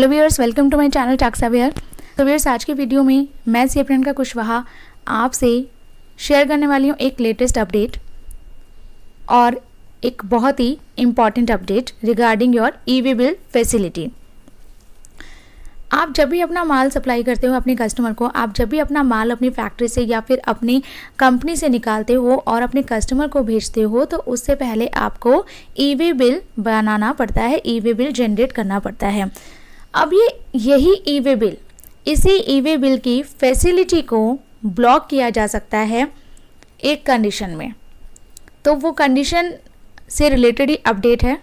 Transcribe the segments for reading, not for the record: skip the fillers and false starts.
Hello viewers, welcome to my channel tax aware. तो viewers, आज की वीडियो में मैं सी प्रियंका कुशवाहा आपसे शेयर करने वाली हूँ एक लेटेस्ट अपडेट और एक बहुत ही important update regarding your EV bill facility. आप जब भी अपना माल सप्लाई करते हो अपने कस्टमर को, आप जब भी अपना माल अपनी फैक्ट्री से या फिर अपनी कंपनी से निकालते हो और अपने कस्टमर को भेजते हो, तो उससे पहले आपको ईवी बिल बनाना पड़ता है, ईवी बिल जनरेट करना पड़ता है। अब यही ईवी बिल, इसी ईवी बिल की फैसिलिटी को ब्लॉक किया जा सकता है एक कंडीशन में। तो वो कंडीशन से रिलेटेड ही अपडेट है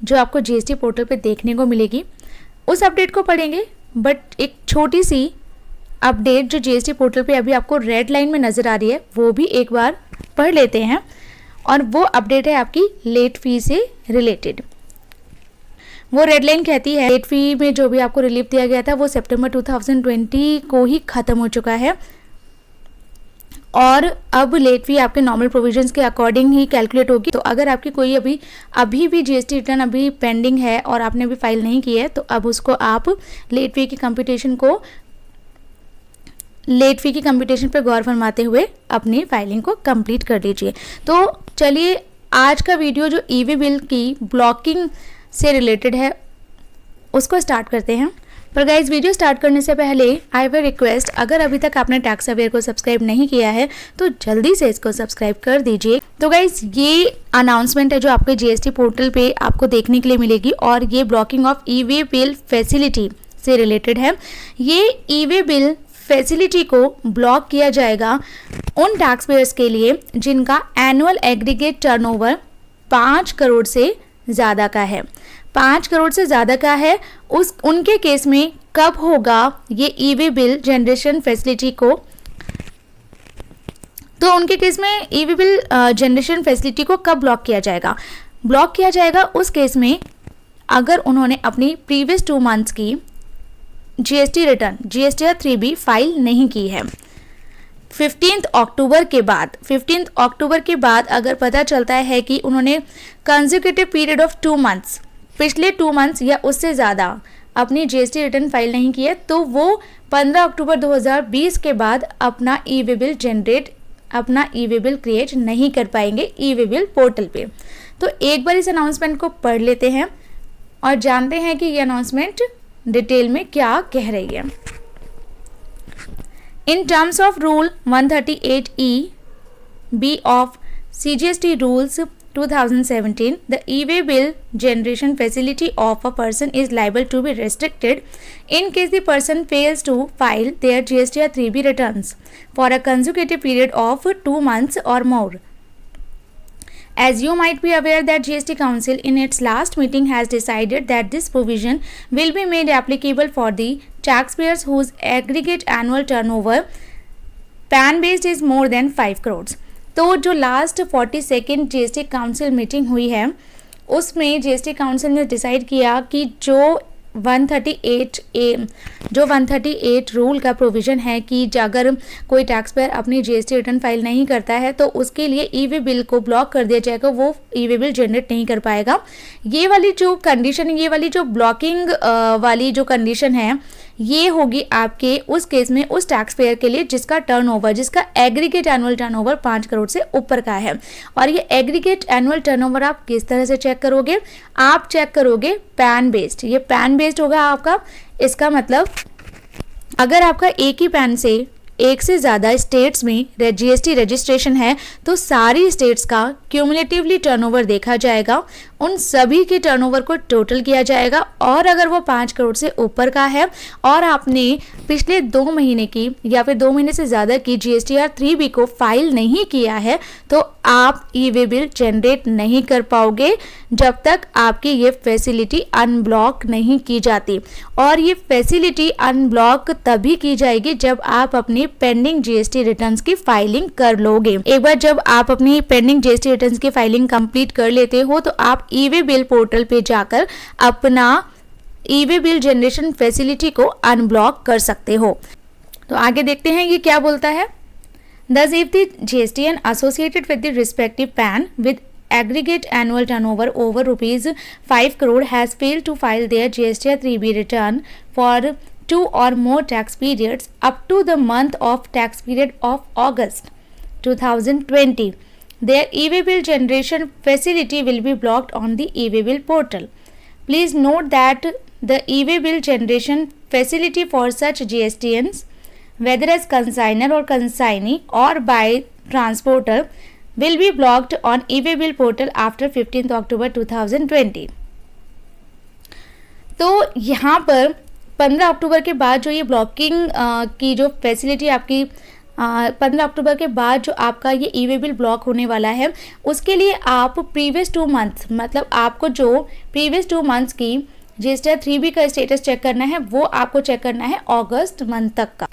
जो आपको जीएसटी पोर्टल पे देखने को मिलेगी। उस अपडेट को पढ़ेंगे, बट एक छोटी सी अपडेट जो जीएसटी पोर्टल पे अभी आपको रेड लाइन में नज़र आ रही है वो भी एक बार पढ़ लेते हैं। और वो अपडेट है आपकी लेट फी से रिलेटेड। वो रेड लाइन कहती है लेट फी में जो भी आपको रिलीफ दिया गया था वो सितंबर 2020 को ही ख़त्म हो चुका है और अब लेट फी आपके नॉर्मल प्रोविजंस के अकॉर्डिंग ही कैलकुलेट होगी। तो अगर आपकी कोई अभी भी जीएसटी रिटर्न अभी पेंडिंग है और आपने अभी फाइल नहीं की है, तो अब उसको आप लेट फी की कंप्यूटेशन पे गौर फरमाते हुए अपनी फाइलिंग को कंप्लीट कर लीजिए। तो चलिए, आज का वीडियो जो ईवी बिल की ब्लॉकिंग से रिलेटेड है उसको स्टार्ट करते हैं। पर गाइज, वीडियो स्टार्ट करने से पहले आई विल रिक्वेस्ट, अगर अभी तक आपने टैक्स अवेयर को सब्सक्राइब नहीं किया है तो जल्दी से इसको सब्सक्राइब कर दीजिए। तो गाइज, ये अनाउंसमेंट है जो आपके जीएसटी पोर्टल पे आपको देखने के लिए मिलेगी और ये blocking of EV bill facility से रिलेटेड है। ये ईवी बिल फैसिलिटी को ब्लॉक किया जाएगा उन टैक्स पेयर्स के लिए जिनका एनुअल एग्रीगेट टर्नओवर 5 करोड़ से ज़्यादा का है। 5 करोड़ से ज़्यादा का है, उनके केस में कब होगा ये ईवी बिल जनरेशन फैसिलिटी को, तो उनके केस में ईवी बिल जनरेशन फैसिलिटी को कब ब्लॉक किया जाएगा? ब्लॉक किया जाएगा उस केस में अगर उन्होंने अपनी प्रीवियस 2 मंथ्स की GST return GSTR 3B file नहीं की है। 15 अक्टूबर के बाद अगर पता चलता है कि उन्होंने कंसेक्यूटिव पीरियड ऑफ 2 मंथ्स, पिछले 2 मंथ्स या उससे ज़्यादा अपनी जीएसटी रिटर्न फाइल नहीं की है, तो वो 15 अक्टूबर 2020 के बाद अपना ईवी बिल क्रिएट नहीं कर पाएंगे ईवी बिल पोर्टल पे। तो एक बार इस अनाउंसमेंट को पढ़ लेते हैं और जानते हैं कि ये अनाउंसमेंट डिटेल में क्या कह रही है। In terms of Rule 138E(b) of CGST Rules 2017, the e-way bill generation facility of a person is liable to be restricted in case the person fails to file their GSTR 3B returns for a consecutive period of 2 months or more. As you might be aware that GST Council in its last meeting has decided that this provision will be made applicable for the taxpayers whose aggregate annual turnover PAN based is more than 5 crores. तो जो last 42nd GST council meeting हुई है उसमें GST council ने decide किया कि जो 138 rule का प्रोविज़न है कि अगर कोई टैक्स पेयर अपनी जीएसटी रिटर्न फाइल नहीं करता है तो उसके लिए ईवी बिल को ब्लॉक कर दिया जाएगा, वो ईवी बिल जनरेट नहीं कर पाएगा। ये वाली जो कंडीशन, ये वाली जो ब्लॉकिंग वाली जो कंडीशन है, ये होगी आपके उस केस में उस टैक्स पेयर के लिए जिसका एग्रीगेट एनुअल टर्नओवर 5 करोड़ से ऊपर का है। और ये एग्रीगेट एनुअल टर्नओवर आप किस तरह से चेक करोगे? आप चेक करोगे पैन बेस्ड। ये पैन बेस्ड होगा आपका। इसका मतलब अगर आपका एक ही पैन से एक से ज़्यादा स्टेट्स में जीएसटी रजिस्ट्रेशन है तो सारी स्टेट्स का क्यूमुलेटिवली टर्नओवर देखा जाएगा, उन सभी के टर्नओवर को टोटल किया जाएगा और अगर वो 5 करोड़ से ऊपर का है और आपने पिछले 2 महीने की या फिर 2 महीने से ज़्यादा की जीएसटीआर 3B को फाइल नहीं किया है तो आप ईवी बिल जनरेट नहीं कर पाओगे जब तक आपकी ये फैसिलिटी अनब्लॉक नहीं की जाती। और ये फैसिलिटी अनब्लॉक तभी की जाएगी जब आप अपनी पेंडिंग जीएसटी रिटर्न्स की फाइलिंग कर लोगे। एक बार जब आप अपनी पेंडिंग जीएसटी रिटर्न्स की फाइलिंग कंप्लीट कर लेते हो तो आप ईवी बिल पोर्टल पे जाकर अपना ईवी बिल जनरेशन फैसिलिटी को अनब्लॉक कर सकते हो। तो आगे देखते हैं ये क्या बोलता है। Thus, if the GSTN associated with the respective PAN with aggregate annual turnover over rupees 5 crore has failed to file their GST 3B return for 2 or more tax periods up to the month of tax period of August 2020, their e-way bill generation facility will be blocked on the e-way bill portal. Please note that the e-way bill generation facility for such GSTNs, whether as consignor or consignee or by transporter, will be blocked on e-way bill portal after 15th October 2020. तो यहाँ पर 15 अक्टूबर के बाद जो ये blocking की जो facility आपकी 15 अक्टूबर के बाद जो आपका ये ई-वे बिल ब्लॉक होने वाला है, उसके लिए आप प्रीवियस 2 मंथ्स, मतलब आपको जो प्रीवियस 2 मंथ्स की GST 3B का स्टेटस चेक करना है, वो आपको चेक करना है अगस्त मंथ तक का।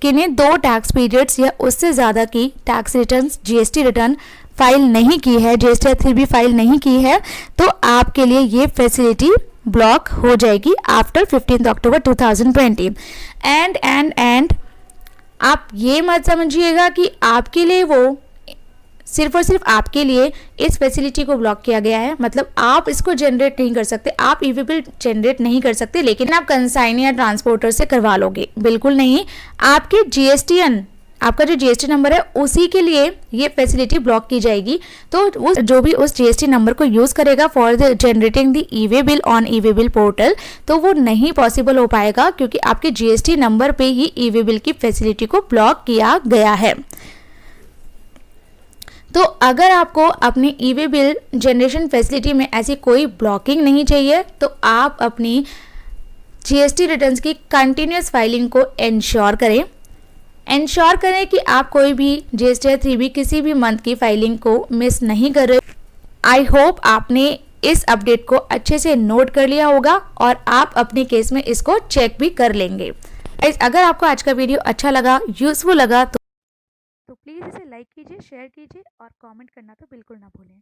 किन्हीं 2 टैक्स पीरियड्स या उससे ज़्यादा की tax return GST return file नहीं की है, GST 3B फाइल नहीं की है, तो आपके लिए ये फैसिलिटी ब्लॉक हो जाएगी आफ्टर 15 अक्टूबर 2020। एंड आप ये मत समझिएगा कि आपके लिए वो सिर्फ और सिर्फ आपके लिए इस फैसिलिटी को ब्लॉक किया गया है, मतलब आप इसको जनरेट नहीं कर सकते, आप ई-वे बिल जनरेट नहीं कर सकते, लेकिन आप कंसाइनी या ट्रांसपोर्टर से करवा लोगे, बिल्कुल नहीं। आपके GSTN, आपका जो GST नंबर है, उसी के लिए ये फैसिलिटी ब्लॉक की जाएगी। तो उस जो भी उस GST नंबर को यूज़ करेगा for the generating the e-way bill on e-way bill portal, तो वो नहीं पॉसिबल हो पाएगा, क्योंकि आपके GST नंबर पे ही ई-वे बिल की फैसिलिटी को ब्लॉक किया गया है। तो अगर आपको अपनी ई-वे बिल जनरेशन फैसिलिटी में ऐसी कोई ब्लॉकिंग नहीं चाहिए, तो आप अपनी GST रिटर्न्स की कंटिन्यूस फाइलिंग को इंश्योर करें कि आप कोई भी GST 3B किसी भी मंथ की फाइलिंग को मिस नहीं कर रहे। आई होप आपने इस अपडेट को अच्छे से नोट कर लिया होगा और आप अपने केस में इसको चेक भी कर लेंगे। अगर आपको आज का वीडियो अच्छा लगा, यूजफुल लगा, तो प्लीज़ इसे लाइक कीजिए, शेयर कीजिए और कमेंट करना तो बिल्कुल ना भूलें।